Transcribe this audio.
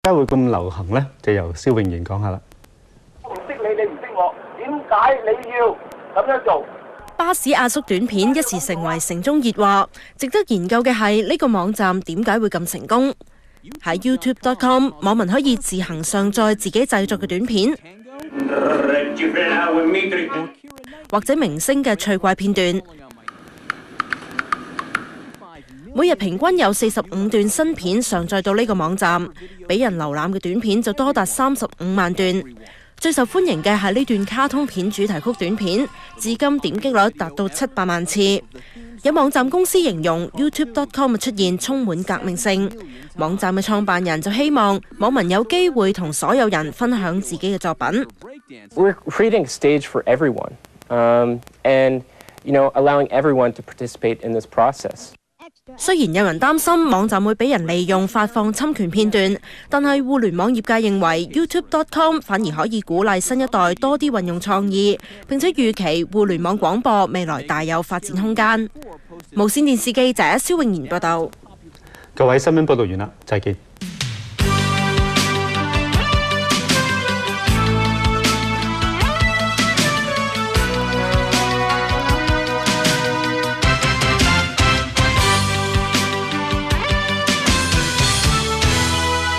點解會咁流行呢？就由蕭穎賢講下啦。我唔識你，你唔識我，點解你要咁樣做？巴士壓縮短片一時成為城中熱話，值得研究嘅係呢個網站點解會咁成功？喺 YouTube.com， 網民可以自行上載自己製作嘅短片，或者明星嘅趣怪片段。每日平均有45段新片上載到呢個網站，俾人瀏覽嘅短片就多達35萬段。最受歡迎嘅係呢段卡通片主題曲短片，至今點擊率達到700萬次。有網站公司形容 YouTube.com 嘅出現充滿革命性。網站嘅創辦人就希望網民有機會同所有人分享自己嘅作品。We're creating a stage for everyone, and allowing everyone to participate in this process. 雖然有人擔心網站會俾人利用發放侵權片段，但係互聯網業界認為 YouTube.com 反而可以鼓勵新一代多啲運用創意，並且預期互聯網廣播未來大有發展空間。無線電視記者蕭穎賢報道。各位新聞報道完啦，再見。